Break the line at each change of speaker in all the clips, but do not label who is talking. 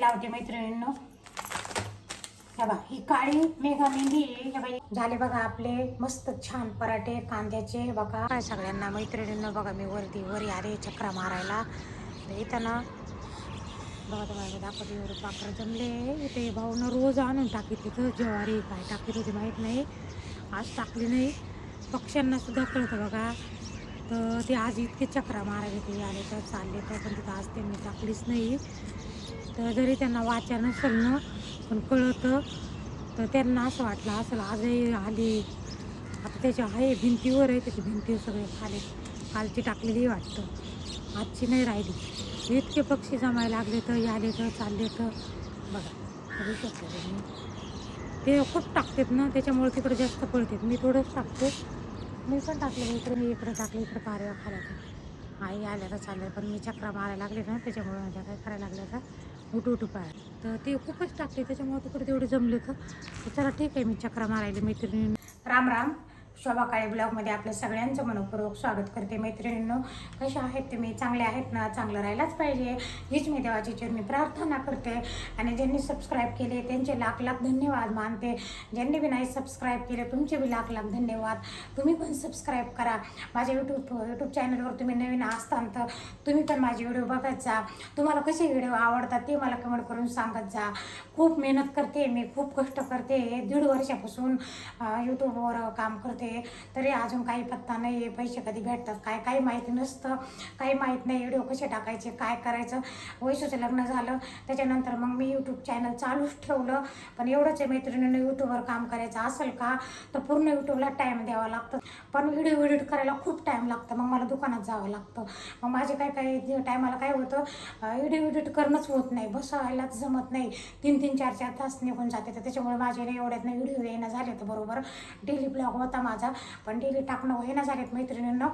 लावते मैत्रिणींनो। हे बघा ही काळी मेघा मेहंदी हे बाई झाले बघा आपले मस्त छान पराठे कांद्याचे। बघा काय सगळ्यांना मैत्रिणींनो बघा मी वरी आले चक्रा मारायला इथं ना बघा तुम्हाला दाखवते एवढे पाखरं जमले इथे भाऊनं रोज आणून टाकीत तिथं ज्वारी काय टाकीत होती माहीत नाही आज टाकली नाही पक्ष्यांना सुद्धा कळतं बघा तर ते आज इतके चक्रा मारायला ते आले तर चालले तर पण तिथं आज त्यांनी टाकलीच नाही तर जरी त्यांना वाचा नसेल ना पण कळतं तर त्यांना असं वाटलं असेल आजही आली आता त्याच्या आहे भिंतीवर आहे त्याची भिंतीवर सगळे खाली कालची टाकलेली वाटतं आजची नाही राहिली इतके पक्षी जमायला लागले तर आले तर चालले तर बघा बघू शकतो तुम्ही ते खूप टाकतात ना त्याच्यामुळे तिकडे जास्त पळतात मी थोडंच टाकते मी पण टाकलं इकडे मी इकडे टाकलं इकडे पाऱ्या खायला आई आल्या तर चाललं पण मी चक्रा मारायला लागले ना त्याच्यामुळे माझ्या काय करायला लागलं का उठू पाय तर ते खूपच टाकते त्याच्यामुळे तिकडे तेवढे जमले तर चला ठीक आहे मी चक्रा मारायला मैत्रिणी राम राम शोभा काळे ब्लॉगमध्ये आपल्या सगळ्यांचं मनपूर्वक स्वागत करते मैत्रिणींनो कशा आहेत तुम्ही चांगले आहेत ना चांगलं राहायलाच पाहिजे हीच मी देवाची चरणी प्रार्थना करते आणि ज्यांनी सबस्क्राईब केले त्यांचे लाख लाख धन्यवाद मानते ज्यांनी बी नाही सबस्क्राईब केले तुमचे बी लाख लाख धन्यवाद तुम्ही पण सबस्क्राईब करा माझ्या यूट्यूब चॅनलवर तुम्ही नवीन असताल तर तुम्ही पण माझे व्हिडिओ बघत जा तुम्हाला कसे व्हिडिओ आवडतात ते मला कमेंट करून सांगत जा खूप मेहनत करते मी खूप कष्ट करते 1.5 वर्षापासून यूट्यूबवर काम करते तरी अजून काही पत्ता नाही पैसे कधी भेटतात काय काही माहिती नसतं काही माहीत नाही व्हिडिओ कसे टाकायचे काय करायचं वैशूचं लग्न झालं त्याच्यानंतर मग मी यूट्यूब चॅनल चालूच ठेवलं पण एवढंच आहे मैत्रिणीनं यूट्यूबवर काम करायचं असेल का तर पूर्ण यूट्यूबला टाईम द्यावा लागतं पण व्हिडिओ एडिट करायला खूप टाईम लागतं मग मला दुकानात जावं लागतं मग माझे काही टायमाला काय होतं व्हिडिओ एडिट करणंच होत नाही बसायलाच जमत नाही 3-3 4-4 तास निघून जाते तर त्याच्यामुळे माझे एवढ्यात नाही व्हिडिओ येणं झाले तर बरोबर डेली ब्लॉग होता माझा पण डेली टाकणं होईना झालेत मैत्रिणींना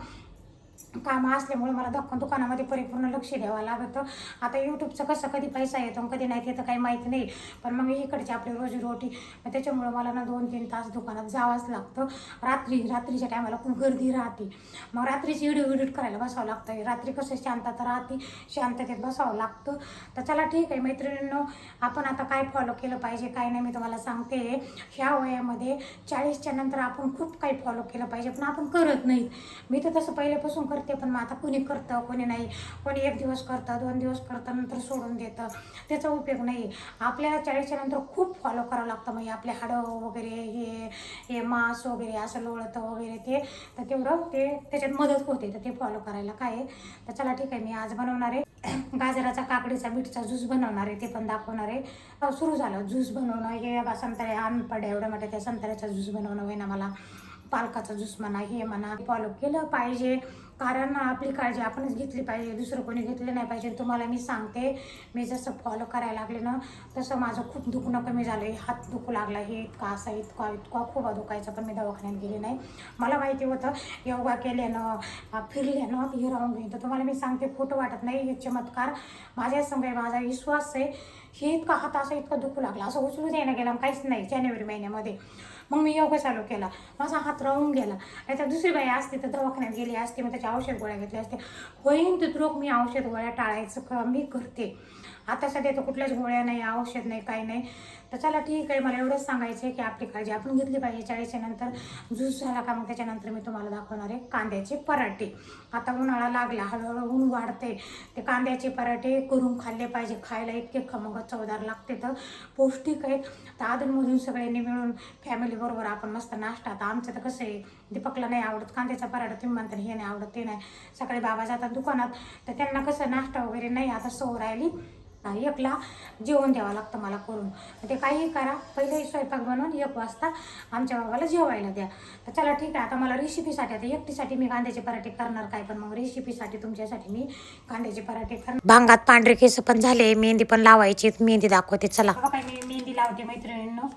कामं असल्यामुळे मला दुकानामध्ये परिपूर्ण लक्ष द्यावं लागतं आता यूट्यूबचं कसं कधी पैसा येतो कधी नाही येतं काही माहिती नाही पण मग इकडची आपली रोजीरोटी त्याच्यामुळं मला ना 2-3 तास दुकानात जावंच लागतं रात्रीच्या टायमाला खूप गर्दी राहते मग रात्रीची व्हिडिओ एडिट करायला बसावं लागतं रात्री कसं शांतता राहते शांततेत बसावं लागतं तर चला ठीक आहे मैत्रिणींनो आपण आता काय फॉलो केलं पाहिजे काय नाही मी तुम्हाला सांगते ह्या वयामध्ये 40च्या नंतर आपण खूप काही फॉलो केलं पाहिजे पण आपण करत नाही मी तर तसं पहिल्यापासून करते पण मग आता कोणी करतं कोणी नाही कोणी 1 दिवस करतं 2 दिवस करतं नंतर सोडून देतं त्याचा उपयोग नाही आपल्याला 40च्या नंतर खूप फॉलो करावं लागतं म्हणजे आपले हाडं वगैरे हे मांस वगैरे असं लोळतं वगैरे ते तर तेवढं ते त्याच्यात मदत होते तर ते फॉलो करायला काय आहे तर चला ठीक आहे मी आज बनवणार आहे गाजराचा काकडीचा बीटचा ज्यूस बनवणार आहे ते पण दाखवणार आहे सुरू झालं ज्यूस बनवणं हे संत्रे आणपडे एवढ्या मोठ्या त्या संत्र्याचा ज्यूस बनवणं होईना मला पालकाचा ज्यूस म्हणा हे म्हणा फॉलो केलं पाहिजे कारण आपली काळजी आपणच घेतली पाहिजे दुसरं कोणी घेतलं नाही पाहिजे तुम्हाला मी सांगते मी जसं फॉलो करायला लागले ना तसं माझं खूप दुखणं कमी झालं हात दुखू लागला हे इतका इतका खूप दुखायचं पण मी दवाखान्यात गेले नाही मला माहिती होतं योगा केल्यानं फिरल्यानं हे राहून घेईन तर तुम्हाला मी सांगते खोटं वाटत नाही हे चमत्कार माझ्या संगे माझा विश्वास आहे हे इतका हात असं इतकं दुखू लागला असं उचलू द्यायला गेला काहीच नाही जानेवारी महिन्यामध्ये मग मी योगा चालू केला माझा हात राहून गेला नाही तर दुसरी बाई असते तर दवाखान्यात गेली असते मग त्याच्या औषध गोळ्या घेतल्या असते होईन तिथं मी औषध गोळ्या टाळायचं मी करते आता सध्या तर कुठल्याच गोळ्या नाही औषध नाही काही नाही तर चला ठीक आहे मला एवढंच सांगायचं आहे की आपली काळजी आपण घेतली पाहिजे 40च्या नंतर ज्यूस झाला का मग त्याच्यानंतर मी तुम्हाला दाखवणार आहे कांद्याचे पराठे आता उन्हाळा लागला हळूहळू ऊन वाढते ते कांद्याचे पराठे करून खाल्ले पाहिजे खायला इतके खमंग चवदार लागते तर पौष्टिक आहेत तर अधूनमधून सगळ्यांनी मिळून फॅमिलीबरोबर आपण मस्त नाश्ता आता आमचं तर कसं आहे दीपकला नाही आवडत कांद्याचा पराठा तुम्ही म्हणता हे नाही आवडत ते नाही सकाळी बाबा जातात दुकानात तर त्यांना कसं नाश्ता वगैरे नाही आता सवय राहिली एकला जेवण द्यावं लागतं मला करून ते काही करा पहिले स्वयंपाक बनवून 1 वाजता आमच्या बाबाला जेवायला द्या तर चला ठीक आहे आता मला रेसिपीसाठी आता एकटीसाठी मी कांद्याचे पराठे करणार काय पण मग रेसिपीसाठी तुमच्यासाठी मी कांद्याचे पराठे करणार भांगात पांढरे केस पण झाले मेहंदी पण लावायची मेहंदी दाखवते चला काय मी मेहंदी लावते मैत्रिणींनो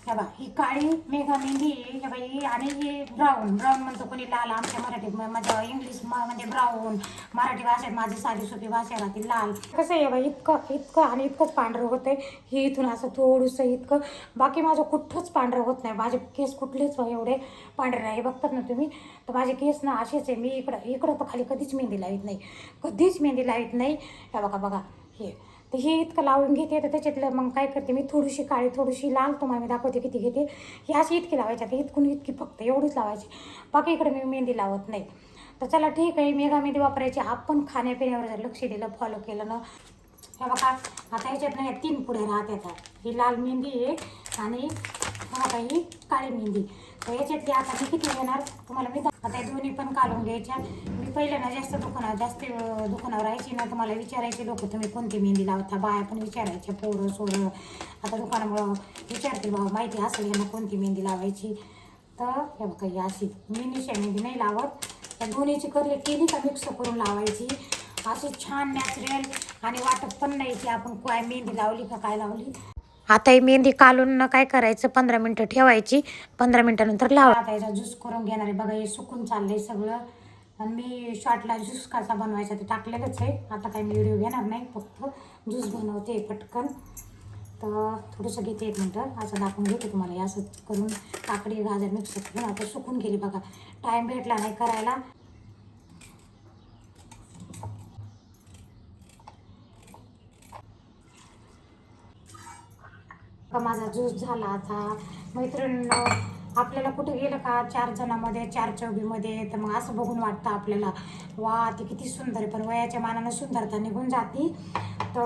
हे बघा ही काळी मेघा मेहंदी हे बाई आणि ही ब्राऊन म्हणतो कोणी लाल आमच्या मराठीत माझ्या इंग्लिश म्हणजे ब्राऊन मराठी भाषेत माझी साधी सोपी भाषा राहते लाल कसं आहे बाई इतकं आणि इतकंच पांढरं होतंय हे इथून असं थोडंसं इतकं बाकी माझं कुठंच पांढरं होत नाही माझे केस कुठलेच एवढे पांढरे नाही बघतात ना तुम्ही तर माझे केस ना असेच आहे मी इकडं तर खाली कधीच मेहंदी लावित नाही हे बघा हे तर हे इतकं लावून घेते. तर त्याच्यातलं मग काय करते मी, थोडीशी काळी थोडीशी लाल, तुम्हाला मी दाखवते किती घेते. ही अशी इतकी लावायची, आता इतकून इतकी फक्त एवढीच लावायची, बाकी इकडे मी मेहंदी लावत नाही. तर चला ठीक आहे, मेघा मेहंदी वापरायची. आपण खाण्यापिण्यावर जर लक्ष दिलं, फॉलो केलं ना, हे बघा आता ह्याच्यात नाही 3 पुढे राहत येतात. ही लाल मेहंदी आहे आणि बघा ही काळी मेहंदी. तर याच्यातली आता मी किती घेणार तुम्हाला मी आता हे दोन्ही पण काढून घ्यायच्या. मी पहिले ना जास्त दुकानावर राहायची ना, तर मला विचारायचे लोक, तुम्ही कोणती मेहंदी लावता, बाया पण विचारायच्या, पोरं सोरं. आता दुकानामुळं विचारते बाबा, माहिती असेल यांना कोणती मेहंदी लावायची. तर हे बघा ही अशी मी निशा मेहंदी नाही लावत, त्या दोन्हीची केली का मिक्स करून लावायची. अशी छान नॅचरल आणि वाटत पण नाही की आपण काय मेहंदी लावली का काय लावली. आता ही मेहंदी काढून काय करायचं, 15 मिनटं ठेवायची. 15 मिनटानंतर लावा. आता याचा ज्यूस करून घेणार आहे. बघा हे सुकून चाललंय सगळं, आणि मी शॉर्टला ज्यूस कसा बनवायचा ते टाकलेलंच आहे. आता काही मी व्हिडिओ घेणार नाही, फक्त ज्यूस बनवते पटकन. तर थोडंसं घेते, 1 मिनटं असं दाखवून घेते तुम्हाला. हे असं करून काकडी गाजर मिक्स करून आता सुकून गेली. बघा टाईम भेटला नाही करायला. माझा ज्यूस झाला. आता मैत्रिणींनो, आपल्याला कुठे गेलं का 4 जणांमध्ये 4 चौघीमध्ये, तर मग असं बघून वाटतं आपल्याला, वा ती किती सुंदर आहे. पण वयाच्या मानानं सुंदरता निघून जाती. तर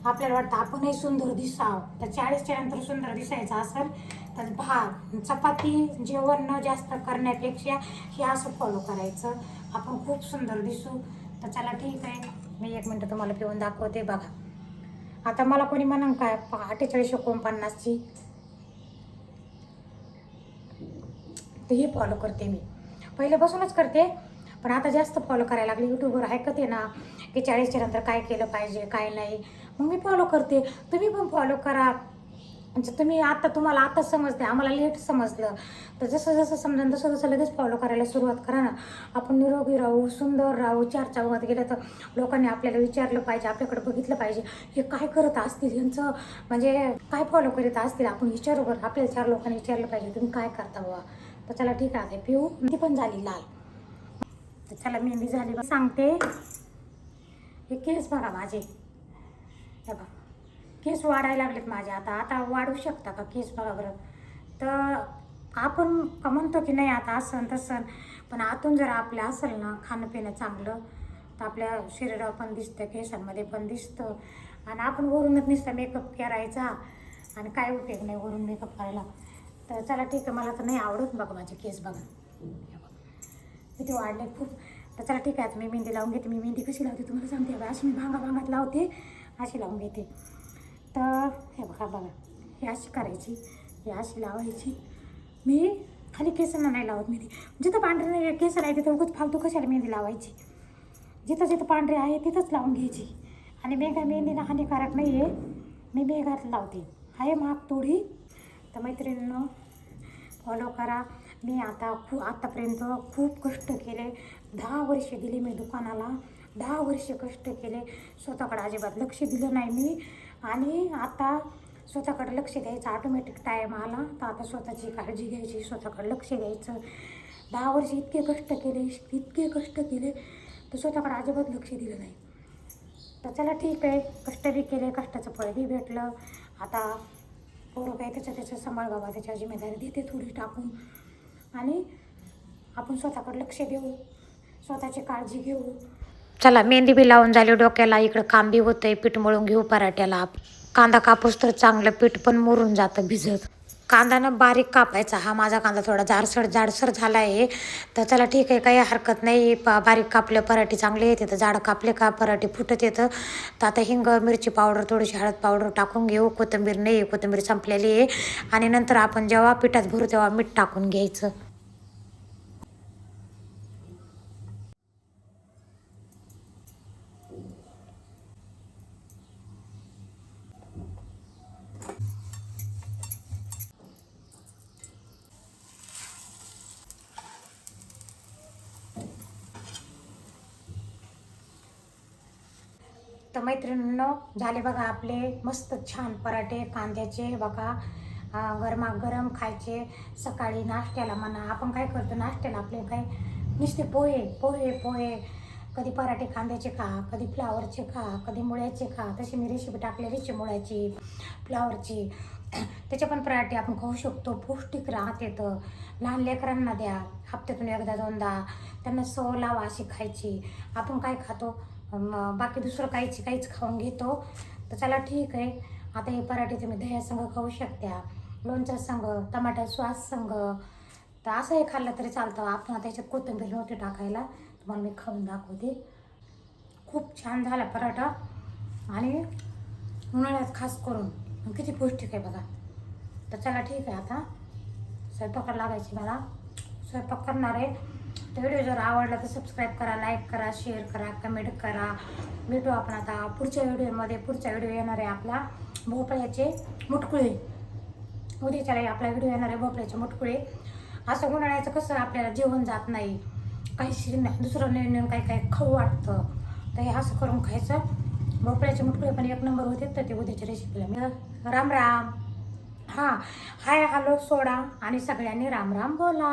आपल्याला वाटतं आपणही सुंदर दिसावं. तर 40च्या नंतर सुंदर दिसायचं असेल तर भात चपाती जेवण न जास्त करण्यापेक्षा हे असं फॉलो करायचं, आपण खूप सुंदर दिसू. तर चला ठीक आहे, मी 1 मिनटं तुम्हाला पिऊन दाखवते. बघा आता मला कोणी म्हणून काय 48-49ची, तर हे फॉलो करते मी. पहिल्यापासूनच करते, पण आता जास्त फॉलो करायला लागले. यूट्यूबवर ऐकते ना की 40च्या नंतर काय केलं पाहिजे काय नाही, मग मी फॉलो करते. तुम्ही पण फॉलो करा. म्हणजे तुम्हाला आता समजते, आम्हाला लेट समजलं. तर जसं जसं समजेल तसं तसं लगेच फॉलो करायला सुरुवात करा ना. आपण निरोगी राहू, सुंदर राहू. 4 चौघात गेलं तर लोकांनी आपल्याला विचारलं पाहिजे, आपल्याकडे बघितलं पाहिजे, हे काय करत असतील, यांचं म्हणजे काय फॉलो करीत असतील. आपण विचारू बरं, आपल्याला 4 लोकांनी विचारलं पाहिजे तुम्ही काय करता बाबा. तर चला ठीक आहे, पिऊ. ती पण झाली लाल. तर चला मेहंदी झाली सांगते. हे केस बघा माझे, हे बघा केस वाढायला लागलेत माझे. आता वाढू शकता का केस बघा बरं. तर आपण का म्हणतो की नाही आता असं तसं, पण आतून जर आपल्या असेल ना खाणं पिणं चांगलं, तर आपल्या शरीरावर पण दिसतं, केसांमध्ये पण दिसतं. आणि आपण वरूनच नुसतं मेकअप करायचा आणि काय उपयोग नाही वरून मेकअप करायला. तर चला ठीक आहे, मला तर नाही आवडत. बघा माझे केस बघा किती वाढले खूप. तर चला ठीक आहे, आता मी मेहंदी लावून घेते. मी मेहंदी कशी लावते तुम्हाला सांगते. अशी मी भांगात लावते, अशी लावून घेते. तर हे बघा हे अशी करायची, हे अशी लावायची. मी खाली केसांना नाही लावत मेहंदी. जिथं पांढरे केस आहे तिथं उगाच फालतू कशाला मेहंदी लावायची. जिथं जिथं पांढरे आहे तिथंच लावून घ्यायची. आणि मेहंदीनं हानिकारक नाही आहे, मी मेघात लावते, आहे महाग थोडी. तर मैत्रिणींनो फॉलो करा. मी आतापर्यंत खूप कष्ट केले. 10 वर्ष दिली मी दुकानाला, 10 वर्ष कष्ट केले. स्वतःकडे अजिबात लक्ष दिलं नाही मी. आणि आता स्वतःकडे लक्ष द्यायचं ऑटोमॅटिक टाईम आला. तर आता स्वतःची काळजी घ्यायची, स्वतःकडे लक्ष द्यायचं. 10 वर्ष इतके कष्ट केले तर स्वतःकडे अजिबात लक्ष दिलं नाही. तर चला ठीक आहे, कष्ट बी केले, कष्टाचं फळ बी भेटलं. आता पोरं काय त्याचं सांभाळ बाबा, त्याच्या जिम्मेदारी देते थोडी टाकून. आणि आपण स्वतःकडे लक्ष देऊ, स्वतःची काळजी घेऊ. चला मेहंदी बी लावून झाली डोक्याला, इकडं काम बी होतंय. पीठ मळून घेऊ पराठ्याला. कांदा कापूस तर चांगलं पीठ पण मुरून जातं भिजत. कांदानं बारीक कापायचा. हा माझा कांदा थोडा जाडसर झाला आहे. तर चला ठीक आहे, काही हरकत नाही. बारीक कापले पराठे चांगले येते, तर जाड कापले का पराठे फुटत येतं. तर आता हिंग मिरची पावडर थोडीशी हळद पावडर टाकून घेऊ. कोथिंबीर नाही आहे, कोथिंबीर संपलेली आहे. आणि नंतर आपण जेव्हा पिठात भरू तेव्हा मीठ टाकून घ्यायचं. तर मैत्रिणींनो झाले बघा आपले मस्त छान पराठे कांद्याचे. बघा गरमागरम खायचे. सकाळी नाश्त्याला म्हणा, आपण काय करतो नाश्त्याला आपले काय नुसते पोहे पोहे पोहे. कधी पराठे कांद्याचे खा, कधी फ्लावरचे खा, कधी मुळ्याचे खा. तशी मी रेसिपी टाकलेलीच आहे मुळ्याची, फ्लावरची. त्याचे पण पराठे आपण खाऊ शकतो. पौष्टिक राहत येतं. लहान लेकरांना द्या, हप्त्यातून एकदा दोनदा. त्यांना सवय लावा अशी खायची. आपण काय खातो, बाकी दुसरं काहीच खाऊन घेतो. तर चला ठीक आहे. आता हे पराठे तुम्ही दह्यासंग खाऊ शकता, लोणच्या संग, टमाटर सॉस संग. तर असंही खाल्लं तरी चालतं. आपण आता याच्यात कोथिंबीर नव्हती टाकायला, तुम्हाला मी खाऊन दाखवते. खूप छान झाला पराठा आणि उन्हाळ्यात खास करून किती पौष्टिक आहे बघा. तर चला ठीक आहे, आता स्वयंपाकाला लागायची मला. स्वयंपाक करणार आहे. तर व्हिडिओ जर आवडला तर सबस्क्राईब करा, लाईक करा, शेअर करा, कमेंट करा. भेटू आपण आता पुढच्या व्हिडिओमध्ये. पुढचा व्हिडिओ येणार आहे आपला भोपळ्याचे मुटकुळे. उद्याच्याला आपला व्हिडिओ येणार आहे भोपळ्याचे मुटकुळे. असं उन्हाळ्याचं कसं आपल्याला जेवण जात नाही, काही दुसरं नवीन काही खाऊ वाटतं. तर हे असं करून खायचं. भोपळ्याचे मुटकुळे पण एक नंबर होते. तर ते उद्याच्या रेसिपीला मी राम राम. हां, हाय हॅलो सोडा आणि सगळ्यांनी राम राम बोला.